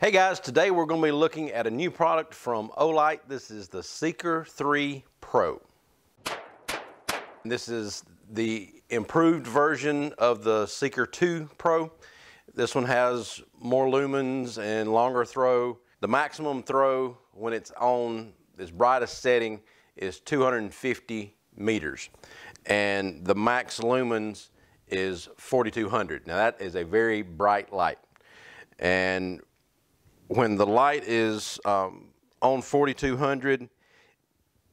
Hey guys, today we're going to be looking at a new product from Olight. This is the Seeker 3 Pro. This is the improved version of the Seeker 2 Pro. This one has more lumens and longer throw. The maximum throw when it's on its brightest setting is 250 meters. And the max lumens is 4200. Now that is a very bright light. And when the light is on 4200,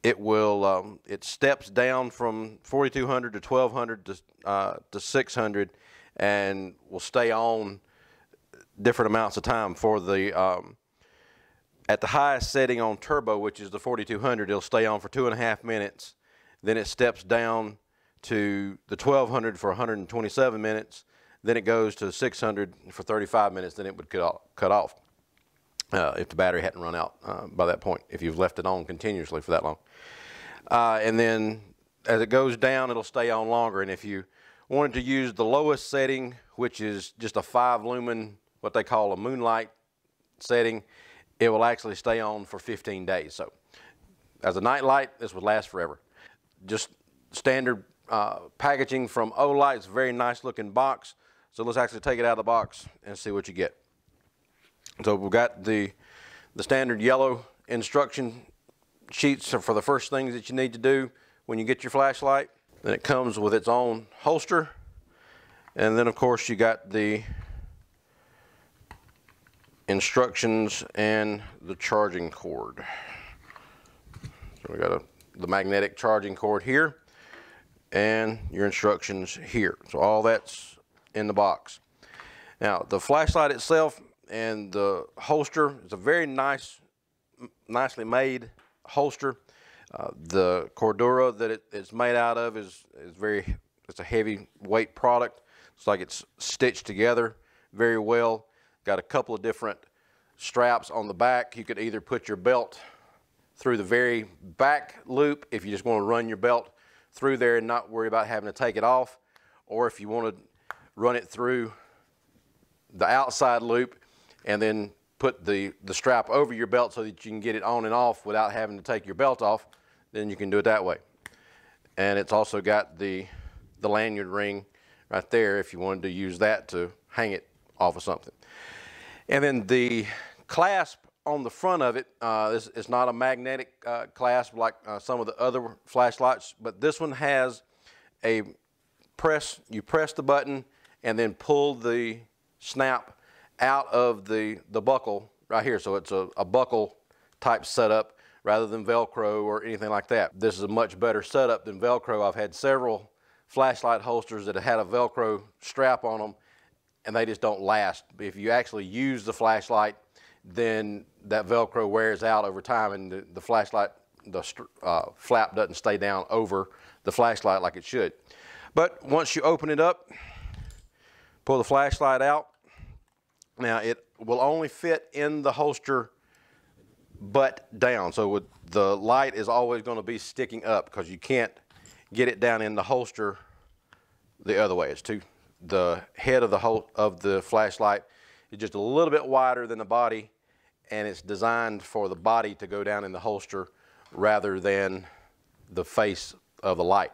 it steps down from 4200 to 1200 to 600, and will stay on different amounts of time. For the at the highest setting on turbo, which is the 4200, it'll stay on for 2.5 minutes. Then it steps down to the 1200 for 127 minutes. Then it goes to 600 for 35 minutes. Then it would cut off. If the battery hadn't run out by that point, if you've left it on continuously for that long. And then as it goes down, it'll stay on longer. And if you wanted to use the lowest setting, which is just a 5 lumen, what they call a moonlight setting, it will actually stay on for 15 days. So as a night light, this would last forever. Just standard packaging from Olight. It's a very nice looking box. So let's actually take it out of the box and see what you get. So we've got the standard yellow instruction sheets for the first things that you need to do when you get your flashlight. Then it comes with its own holster. And then of course you got the instructions and the charging cord. So we got the magnetic charging cord here and your instructions here. So all that's in the box. Now the flashlight itself and the holster is a very nicely made holster. The cordura that it's made out of it's a heavy weight product. It's like it's stitched together very well. Got a couple of different straps on the back. You could either put your belt through the very back loop if you just want to run your belt through there and not worry about having to take it off, or if you want to run it through the outside loop and then put the strap over your belt so that you can get it on and off without having to take your belt off, then you can do it that way. And it's also got the lanyard ring right there if you wanted to use that to hang it off of something. And then the clasp on the front of it is not a magnetic clasp like some of the other flashlights, but this one has a you press the button and then pull the snap out of the buckle right here. So it's a buckle type setup rather than Velcro or anything like that. This is a much better setup than Velcro. I've had several flashlight holsters that have had a Velcro strap on them and they just don't last. If you actually use the flashlight, then that Velcro wears out over time and the flashlight, the flap doesn't stay down over the flashlight like it should. But once you open it up, pull the flashlight out. Now it will only fit in the holster butt down. So the light is always going to be sticking up because you can't get it down in the holster the other way. The head of the flashlight is just a little bit wider than the body, and it's designed for the body to go down in the holster rather than the face of the light.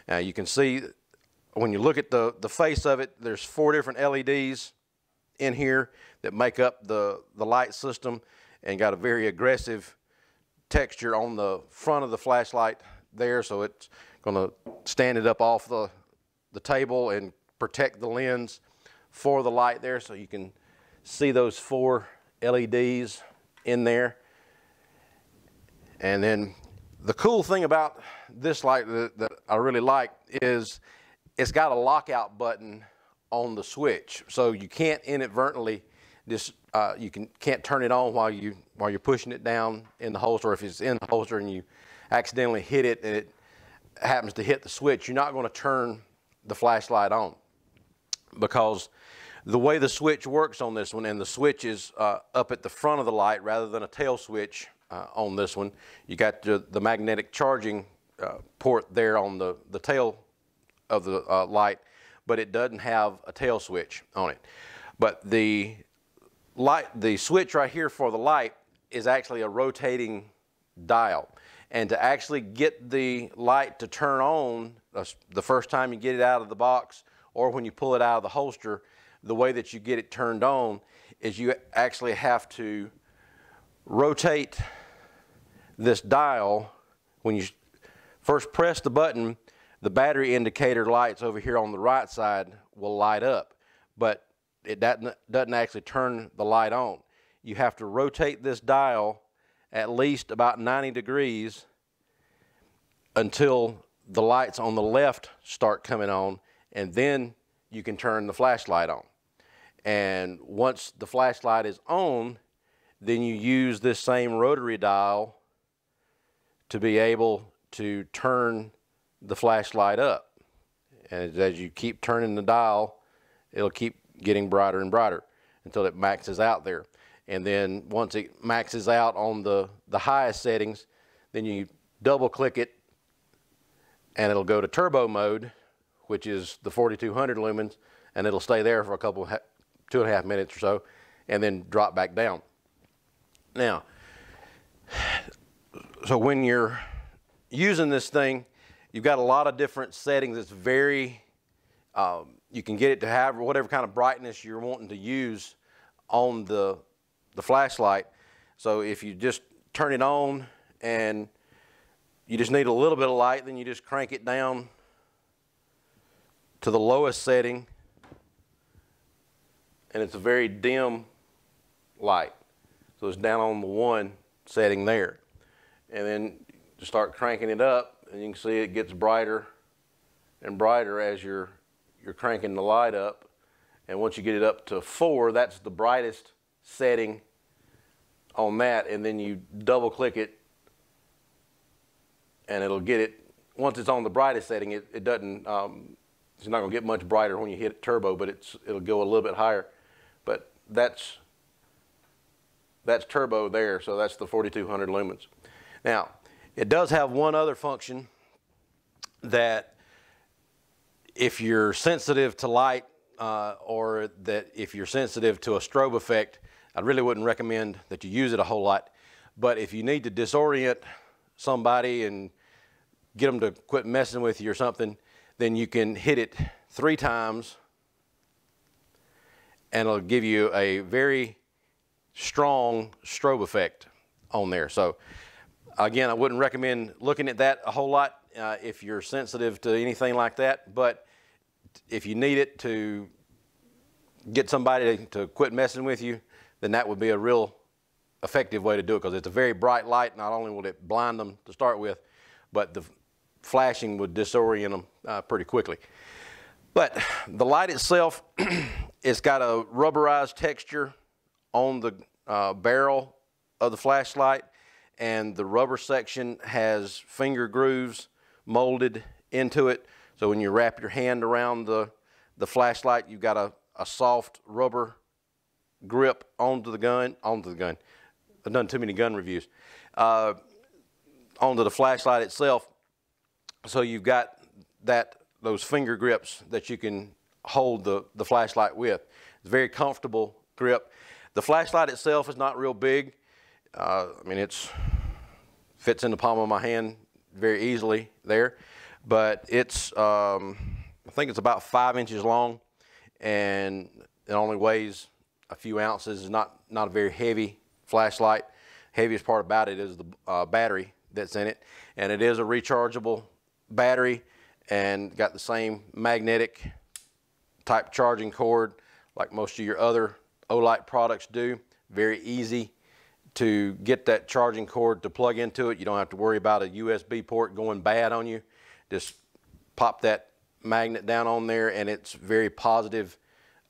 Now you can see when you look at the face of it, there's 4 different LEDs in here that make up the light system, and got a very aggressive texture on the front of the flashlight there, so it's going to stand it up off the table and protect the lens for the light there, so you can see those 4 LEDs in there. And then the cool thing about this light that I really like is it's got a lockout button on the switch, so you can't inadvertently can't turn it on while you're pushing it down in the holster. Or if it's in the holster and you accidentally hit it and it happens to hit the switch, you're not going to turn the flashlight on, because the way the switch works on this one, and the switch is up at the front of the light rather than a tail switch on this one. You got the magnetic charging port there on the tail of the light, but it doesn't have a tail switch on it. But the the switch right here for the light is actually a rotating dial. And to actually get the light to turn on the first time you get it out of the box or when you pull it out of the holster, the way that you get it turned on is you actually have to rotate this dial. When you first press the button, the battery indicator lights over here on the right side will light up, but it doesn't actually turn the light on. You have to rotate this dial at least about 90 degrees until the lights on the left start coming on, and then you can turn the flashlight on. And once the flashlight is on, then you use this same rotary dial to be able to turn the flashlight up. And as you keep turning the dial, it'll keep getting brighter and brighter until it maxes out there. And then once it maxes out on the highest settings, then you double click it and it'll go to turbo mode, which is the 4200 lumens, and it'll stay there for a couple, 2.5 minutes or so, and then drop back down. Now, so when you're using this thing, you've got a lot of different settings. It's very, you can get it to have whatever kind of brightness you're wanting to use on the flashlight. So if you just turn it on and you just need a little bit of light, then you just crank it down to the lowest setting, and it's a very dim light. So it's down on the 1 setting there. And then you start cranking it up, and you can see it gets brighter and brighter as you're cranking the light up. And once you get it up to 4, that's the brightest setting on that, and then you double click it and it'll get it. Once it's on the brightest setting, it doesn't, it's not going to get much brighter when you hit turbo, but it'll go a little bit higher. But that's turbo there, so that's the 4200 lumens. Now, it does have one other function that if you're sensitive to light, or that if you're sensitive to a strobe effect, I really wouldn't recommend that you use it a whole lot. But if you need to disorient somebody and get them to quit messing with you or something, then you can hit it 3 times and it'll give you a very strong strobe effect on there. So again, I wouldn't recommend looking at that a whole lot if you're sensitive to anything like that. But if you need it to get somebody to quit messing with you, then that would be a real effective way to do it, because it's a very bright light. Not only will it blind them to start with, but the flashing would disorient them pretty quickly. But the light itself, it's got a rubberized texture on the barrel of the flashlight, and the rubber section has finger grooves molded into it. So when you wrap your hand around the flashlight, you've got a soft rubber grip onto the gun. I've done too many gun reviews. Onto the flashlight itself. So you've got those finger grips that you can hold the flashlight with. It's a very comfortable grip. The flashlight itself is not real big. I mean, it fits in the palm of my hand very easily there. But it's, I think it's about 5 inches long, and it only weighs a few ounces. It's not a very heavy flashlight. Heaviest part about it is the battery that's in it, and it is a rechargeable battery and got the same magnetic type charging cord like most of your other Olight products do. Very easy to get that charging cord to plug into it. You don't have to worry about a USB port going bad on you. Just pop that magnet down on there, and it's very positive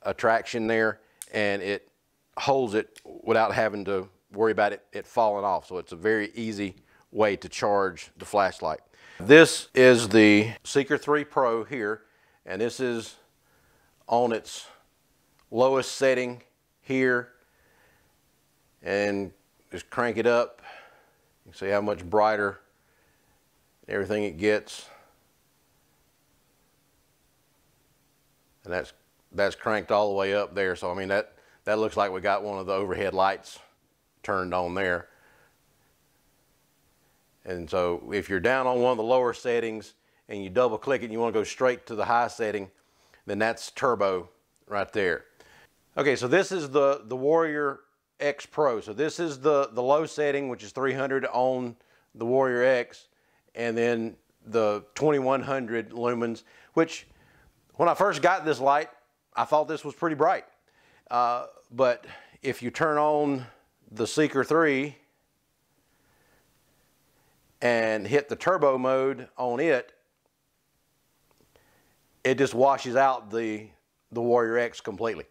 attraction there, and it holds it without having to worry about it falling off. So it's a very easy way to charge the flashlight. This is the Seeker 3 Pro here, and this is on its lowest setting here, and just crank it up. You can see how much brighter everything it gets. And that's cranked all the way up there. So I mean, that looks like we got one of the overhead lights turned on there. And so if you're down on one of the lower settings and you double click it and you want to go straight to the high setting, then that's turbo right there. Okay, so this is the Warrior X Pro. So this is the low setting, which is 300 on the Warrior X, and then the 2100 lumens, which when I first got this light, I thought this was pretty bright. But if you turn on the Seeker 3 and hit the turbo mode on it, it just washes out the Warrior X completely.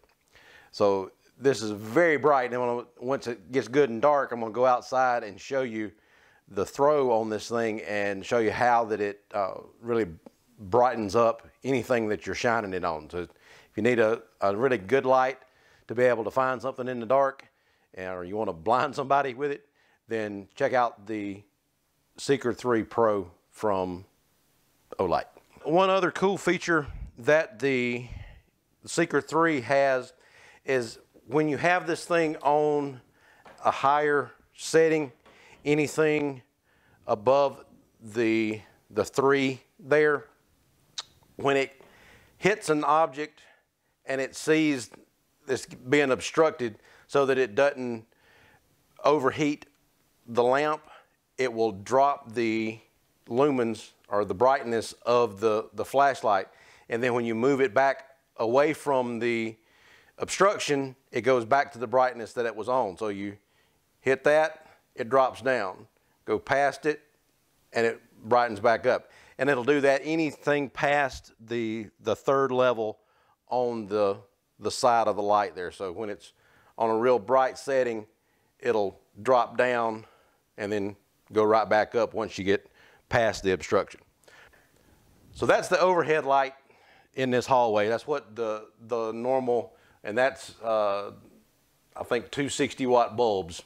So this is very bright, and once it gets good and dark, I'm going to go outside and show you the throw on this thing and show you how that it really brightens up anything that you're shining it on. So if you need a really good light to be able to find something in the dark, or you want to blind somebody with it, then check out the Seeker 3 Pro from Olight. One other cool feature that the Seeker 3 has is when you have this thing on a higher setting, anything above the 3 there, when it hits an object and it sees this being obstructed so that it doesn't overheat the lamp, it will drop the lumens or the brightness of the flashlight, and then when you move it back away from the obstruction, it goes back to the brightness that it was on. So you hit that, it drops down. Go past it, and it brightens back up. And it'll do that anything past the third level on the side of the light there. So when it's on a real bright setting, it'll drop down and then go right back up once you get past the obstruction. So that's the overhead light in this hallway. That's what the normal, and that's I think 260 watt bulbs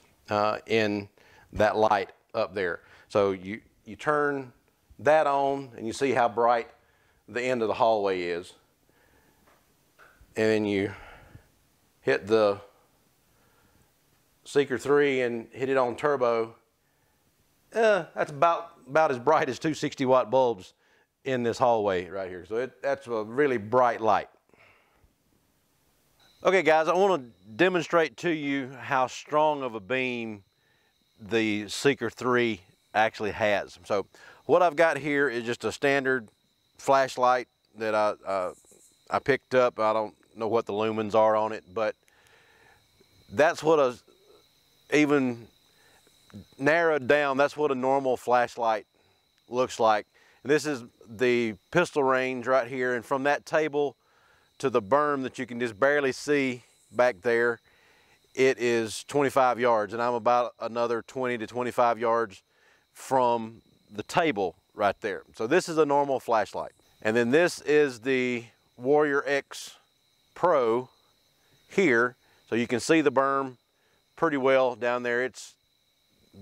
in that light up there. So you turn that on and you see how bright the end of the hallway is, and then you hit the Seeker 3 and hit it on turbo. That's about as bright as 260 watt bulbs in this hallway right here. So that's a really bright light. Okay guys, I want to demonstrate to you how strong of a beam the Seeker 3 actually has. So what I've got here is just a standard flashlight that I picked up. I don't know what the lumens are on it, but that's what even narrowed down, that's what a normal flashlight looks like. And this is the pistol range right here, and from that table to the berm that you can just barely see back there, it is 25 yards, and I'm about another 20 to 25 yards from the table right there. So this is a normal flashlight. And then this is the Warrior X Pro here. So you can see the berm pretty well down there. It's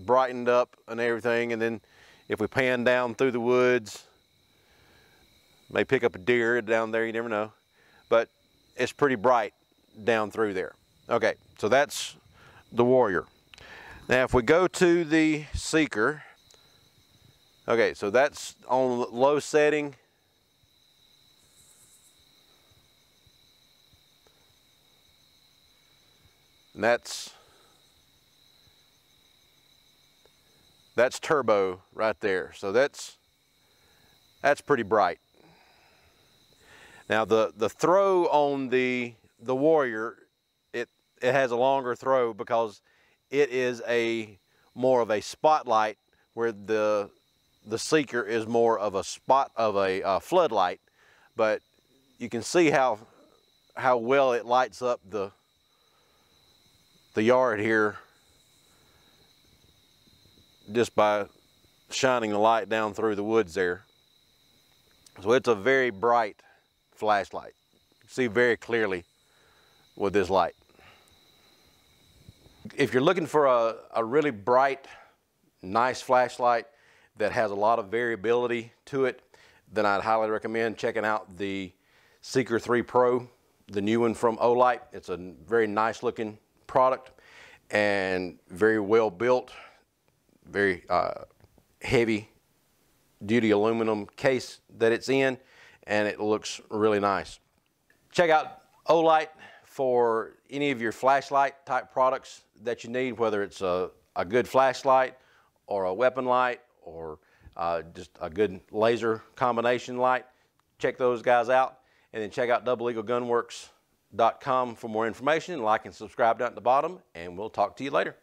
brightened up and everything. And then if we pan down through the woods, may pick up a deer down there, you never know. But it's pretty bright down through there. Okay, so that's the Warrior. Now if we go to the Seeker, okay, so that's on low setting. And that's turbo right there. So that's pretty bright. Now the throw on the Warrior, it has a longer throw because it is more of a spotlight, where the Seeker is more of a floodlight. But you can see how well it lights up the yard here just by shining the light down through the woods there. So it's a very bright flashlight. You can see very clearly with this light. If you're looking for a really bright, nice flashlight that has a lot of variability to it, then I'd highly recommend checking out the Seeker 3 Pro the new one from Olight. It's a very nice looking product and very well built, very heavy duty aluminum case that it's in, and it looks really nice. Check out Olight for any of your flashlight type products that you need, whether it's a good flashlight or a weapon light or just a good laser combination light. Check those guys out, and then check out doubleeaglegunworks.com for more information. Like and subscribe down at the bottom, and we'll talk to you later.